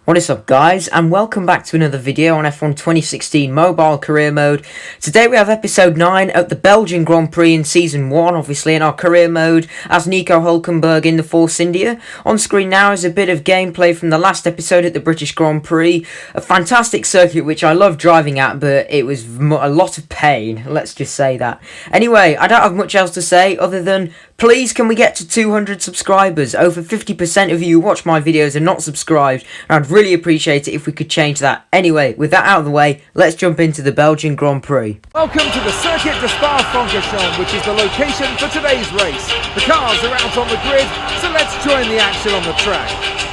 What is up, guys, and welcome back to another video on F1 2016 Mobile Career Mode. Today we have episode 9 of the Belgian Grand Prix in season 1, obviously in our career mode as Nico Hulkenberg in the Force India. On screen now is a bit of gameplay from the last episode at the British Grand Prix. A fantastic circuit which I love driving at, but it was a lot of pain, let's just say that. Anyway, I don't have much else to say other than please can we get to 200 subscribers? Over 50% of you who watch my videos are not subscribed, and I'd really appreciate it if we could change that. Anyway, with that out of the way, let's jump into the Belgian Grand Prix. Welcome to the Circuit de Spa-Francorchamps, which is the location for today's race. The cars are out on the grid, so let's join the action on the track.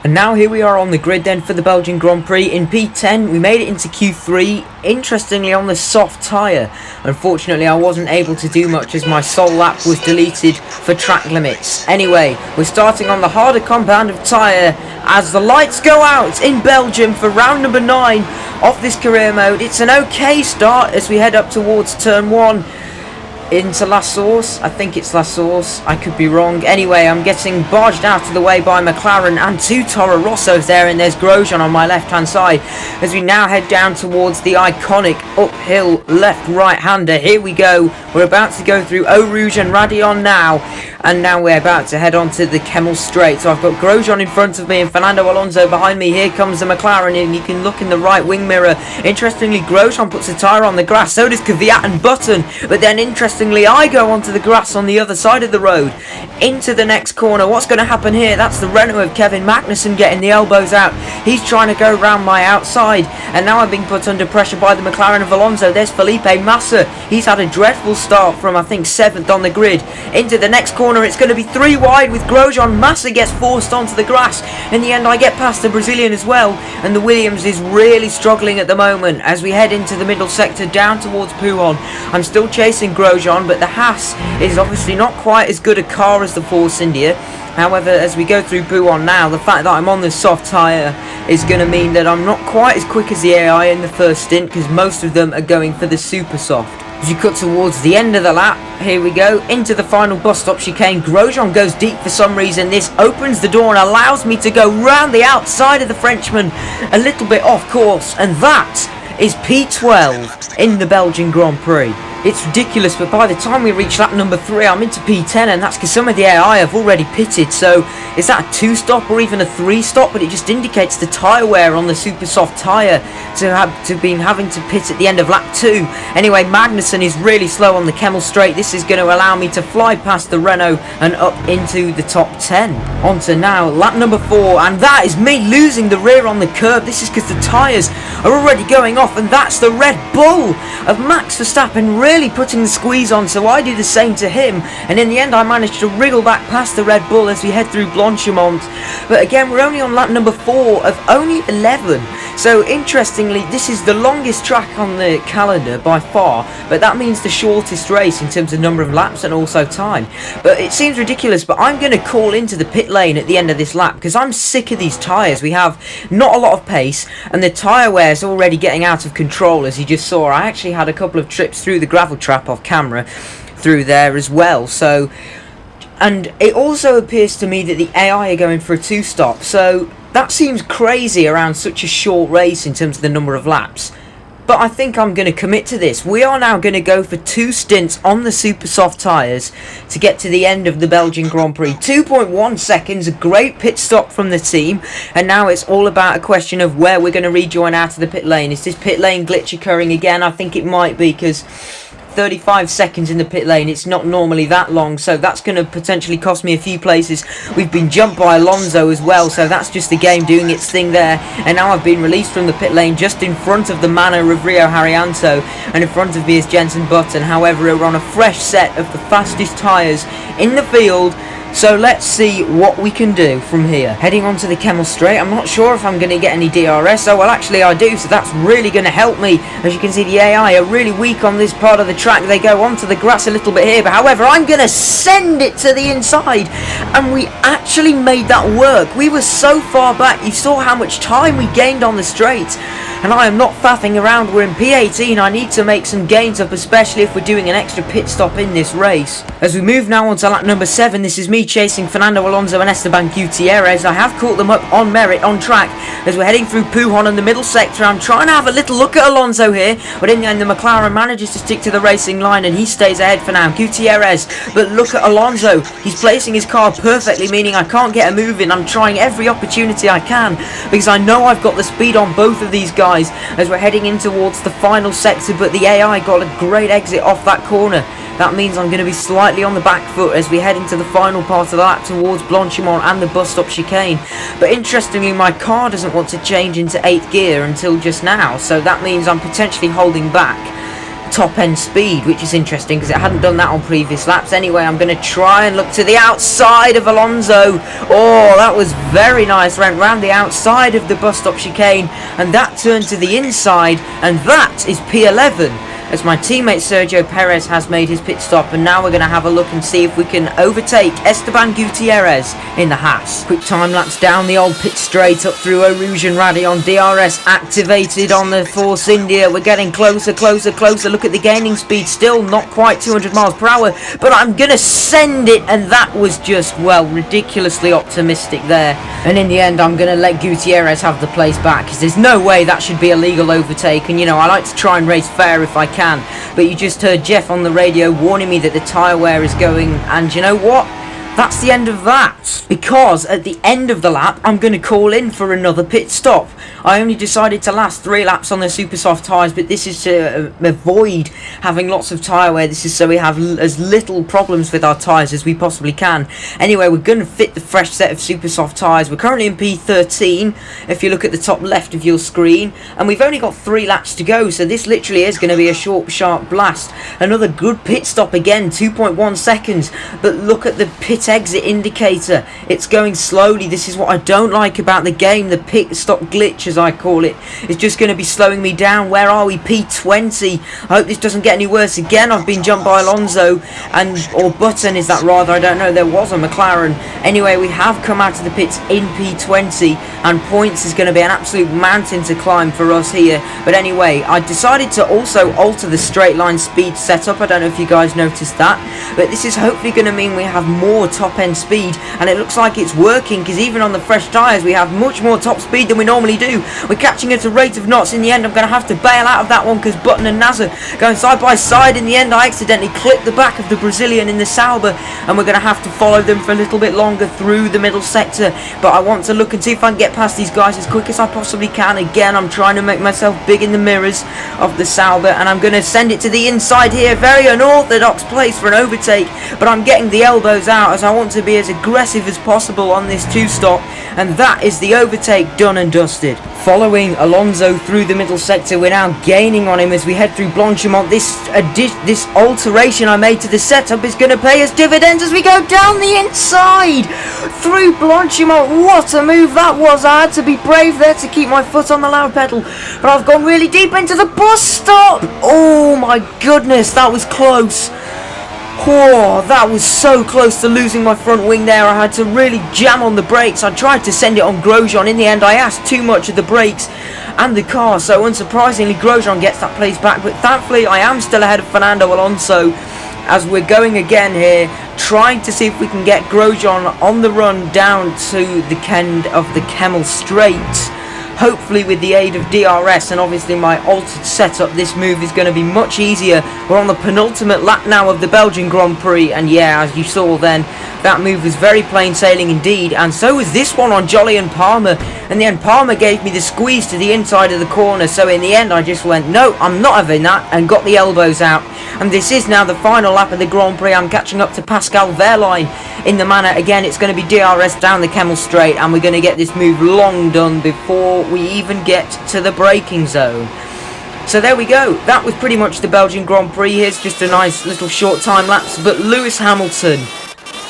And now here we are on the grid then for the Belgian Grand Prix. In P10 we made it into Q3, interestingly on the soft tyre. Unfortunately I wasn't able to do much as my sole lap was deleted for track limits. Anyway, we're starting on the harder compound of tyre as the lights go out in Belgium for round number 9 of this career mode. It's an okay start as we head up towards turn 1. Into La Source, I think it's La Source, I could be wrong. Anyway, I'm getting barged out of the way by McLaren and two Toro Rossos there, and there's Grosjean on my left hand side as we now head down towards the iconic uphill left right hander. Here we go, we're about to go through Eau Rouge and Radion now, and now we're about to head on to the Kemmel Straight. So I've got Grosjean in front of me and Fernando Alonso behind me. Here comes the McLaren, and you can look in the right wing mirror. Interestingly, Grosjean puts a tyre on the grass, so does Kvyat and Button, but then interestingly I go onto the grass on the other side of the road into the next corner. What's going to happen here? That's the Renault of Kevin Magnussen getting the elbows out. He's trying to go round my outside, and now I'm being put under pressure by the McLaren of Alonso. There's Felipe Massa. He's had a dreadful start from I think 7th on the grid. Into the next corner, it's going to be 3 wide with Grosjean. Massa gets forced onto the grass. In the end I get past the Brazilian as well, and the Williams is really struggling at the moment as we head into the middle sector down towards Pouhon. I'm still chasing Grosjean, but the Haas is obviously not quite as good a car as the Force India. However, as we go through Pouhon now, the fact that I'm on this soft tyre is going to mean that I'm not quite as quick as the AI in the first stint, because most of them are going for the super soft. As you cut towards the end of the lap, here we go, into the final bus stop chicane. Grosjean goes deep for some reason. This opens the door and allows me to go round the outside of the Frenchman, a little bit off course, and that is P12 in the Belgian Grand Prix. It's ridiculous, but by the time we reach lap number 3, I'm into P10, and that's because some of the AI have already pitted. So is that a 2-stop or even a 3-stop? But it just indicates the tyre wear on the super soft tyre to be having to pit at the end of lap 2. Anyway, Magnussen is really slow on the Kemmel Straight. This is going to allow me to fly past the Renault and up into the top 10. On to now lap number 4, and that is me losing the rear on the curb. This is because the tyres are already going off, and that's the Red Bull of Max Verstappen really putting the squeeze on, so I do the same to him, and in the end I managed to wriggle back past the Red Bull as we head through Blanchimont. But again, we're only on lap number 4 of only 11, so interestingly this is the longest track on the calendar by far, but that means the shortest race in terms of number of laps and also time. But it seems ridiculous, but I'm going to call into the pit lane at the end of this lap because I'm sick of these tyres. We have not a lot of pace, and the tyre wear is already getting out of control. As you just saw, I actually had a couple of trips through the gravel trap off camera through there as well. So, and it also appears to me that the AI are going for a 2-stop, so that seems crazy around such a short race in terms of the number of laps. But I think I'm going to commit to this. We are now going to go for 2 stints on the super soft tyres to get to the end of the Belgian Grand Prix. 2.1 seconds, a great pit stop from the team. And now it's all about a question of where we're going to rejoin out of the pit lane. Is this pit lane glitch occurring again? I think it might be, because 35 seconds in the pit lane. It's not normally that long, so that's going to potentially cost me a few places. We've been jumped by Alonso as well, so that's just the game doing its thing there. And now I've been released from the pit lane just in front of the manor of Rio Haryanto, and in front of me is Jenson Button. However, we're on a fresh set of the fastest tyres in the field, so let's see what we can do from here. Heading onto the Kemmel Straight, I'm not sure if I'm going to get any DRS. Oh, well, actually I do, so that's really going to help me. As you can see, the AI are really weak on this part of the track. They go onto the grass a little bit here, but however, I'm going to send it to the inside. And we actually made that work. We were so far back. You saw how much time we gained on the straight. And I am not faffing around. We're in P18. I need to make some gains up, especially if we're doing an extra pit stop in this race. As we move now on to lap number 7, this is me chasing Fernando Alonso and Esteban Gutierrez. I have caught them up on merit, on track, as we're heading through Pujon in the middle sector. I'm trying to have a little look at Alonso here, but in the end the McLaren manages to stick to the racing line and he stays ahead for now. Gutierrez, but look at Alonso. He's placing his car perfectly, meaning I can't get a move in. I'm trying every opportunity I can because I know I've got the speed on both of these guys as we're heading in towards the final sector, but the AI got a great exit off that corner. That means I'm going to be slightly on the back foot as we head into the final part of the lap towards Blanchimont and the bus stop chicane. But interestingly, my car doesn't want to change into 8th gear until just now, so that means I'm potentially holding back top end speed, which is interesting because it hadn't done that on previous laps. Anyway, I'm going to try and look to the outside of Alonso. Oh, that was very nice. Went round the outside of the bus stop chicane and that turned to the inside, and that is P11 as my teammate Sergio Perez has made his pit stop. And now we're going to have a look and see if we can overtake Esteban Gutierrez in the Haas. Quick time lapse down the old pit straight up through Eau Rouge and Raidillon. DRS activated on the Force India. We're getting closer, closer, closer. Look at the gaining speed, still not quite 200 miles per hour, but I'm going to send it, and that was just, well, ridiculously optimistic there. And in the end, I'm going to let Gutierrez have the place back because there's no way that should be a legal overtake. And, you know, I like to try and race fair if I can. But you just heard Jeff on the radio warning me that the tyre wear is going, and you know what? That's the end of that, because at the end of the lap I'm going to call in for another pit stop. I only decided to last 3 laps on the super soft tyres, but this is to avoid having lots of tyre wear. This is so we have as little problems with our tyres as we possibly can. Anyway, we're going to fit the fresh set of super soft tyres. We're currently in P13 if you look at the top left of your screen, and we've only got 3 laps to go, so this literally is going to be a short, sharp blast. Another good pit stop again, 2.1 seconds, but look at the pit exit indicator. It's going slowly. This is what I don't like about the game. The pit stop glitch, as I call it, is just going to be slowing me down. Where are we? P20. I hope this doesn't get any worse. Again, I've been jumped by Alonso, or Button is that rather, I don't know. There was a McLaren. Anyway, we have come out of the pits in P20, and points is going to be an absolute mountain to climb for us here. But anyway, I decided to also alter the straight line speed setup. I don't know if you guys noticed that, but this is hopefully going to mean we have more top end speed, and it looks like it's working because even on the fresh tyres we have much more top speed than we normally do. We're catching at a rate of knots. In the end, I'm going to have to bail out of that one because Button and Nasser going side by side. In the end, I accidentally clipped the back of the Brazilian in the Sauber, and we're going to have to follow them for a little bit longer through the middle sector. But I want to look and see if I can get past these guys as quick as I possibly can. Again, I'm trying to make myself big in the mirrors of the Sauber, and I'm going to send it to the inside here. Very unorthodox place for an overtake, but I'm getting the elbows out as I want to be as aggressive as possible on this 2-stop, and that is the overtake done and dusted. Following Alonso through the middle sector, we're now gaining on him as we head through Blanchimont. This alteration I made to the setup is going to pay us dividends as we go down the inside through Blanchimont. What a move that was. I had to be brave there to keep my foot on the loud pedal, but I've gone really deep into the bus stop. Oh my goodness, that was close. Oh, that was so close to losing my front wing there. I had to really jam on the brakes. I tried to send it on Grosjean. In the end, I asked too much of the brakes and the car, so unsurprisingly Grosjean gets that place back. But thankfully I am still ahead of Fernando Alonso as we're going again here, trying to see if we can get Grosjean on the run down to the end of the Kemmel Straight. Hopefully with the aid of DRS and obviously my altered setup, this move is going to be much easier. We're on the penultimate lap now of the Belgian Grand Prix, and yeah, as you saw then, that move was very plain sailing indeed, and so was this one on Jolly and Palmer. In the end, Palmer gave me the squeeze to the inside of the corner, so in the end I just went, no, I'm not having that, and got the elbows out. And this is now the final lap of the Grand Prix. I'm catching up to Pascal Wehrlein in the manor. Again, it's going to be DRS down the Kemmel Straight, and we're going to get this move long done before we even get to the braking zone. So there we go. That was pretty much the Belgian Grand Prix. Here's just a nice little short time lapse. But Lewis Hamilton,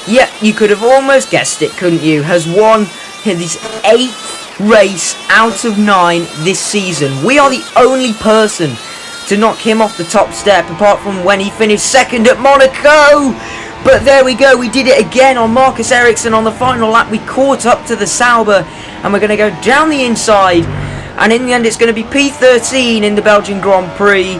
yeah, you could have almost guessed it, couldn't you? Has won his 8th race out of 9 this season. We are the only person to knock him off the top step, apart from when he finished 2nd at Monaco. But there we go. We did it again on Marcus Ericsson on the final lap. We caught up to the Sauber, and we're going to go down the inside. And in the end, it's going to be P13 in the Belgian Grand Prix.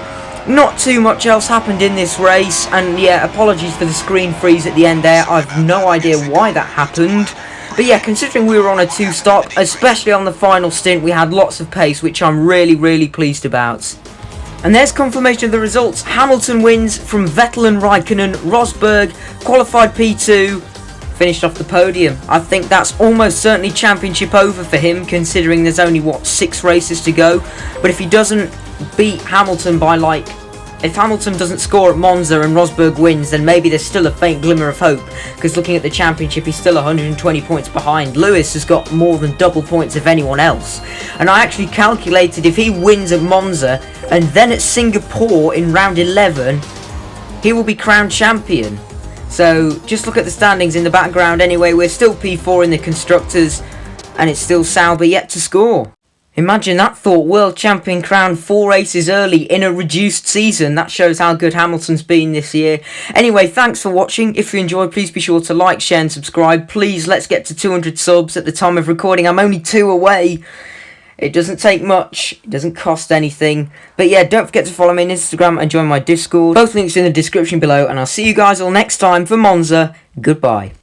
Not too much else happened in this race. And yeah, apologies for the screen freeze at the end there. I've no idea why that happened. But yeah, considering we were on a 2-stop, especially on the final stint, we had lots of pace, which I'm really pleased about. And there's confirmation of the results. Hamilton wins from Vettel and Raikkonen. Rosberg qualified P2. Finished off the podium. I think that's almost certainly championship over for him, considering there's only, what, 6 races to go. But if he doesn't beat Hamilton by, like, if Hamilton doesn't score at Monza and Rosberg wins, then maybe there's still a faint glimmer of hope, because looking at the championship, he's still 120 points behind. Lewis has got more than double points of anyone else. And I actually calculated if he wins at Monza and then at Singapore in round 11, he will be crowned champion. So just look at the standings in the background anyway. We're still P4 in the Constructors, and it's still Sauber yet to score. Imagine that thought, world champion crowned 4 races early in a reduced season. That shows how good Hamilton's been this year. Anyway, thanks for watching. If you enjoyed, please be sure to like, share and subscribe. Please, let's get to 200 subs at the time of recording. I'm only 2 away. It doesn't take much, it doesn't cost anything. But yeah, don't forget to follow me on Instagram and join my Discord. Both links in the description below, and I'll see you guys all next time for Monza. Goodbye.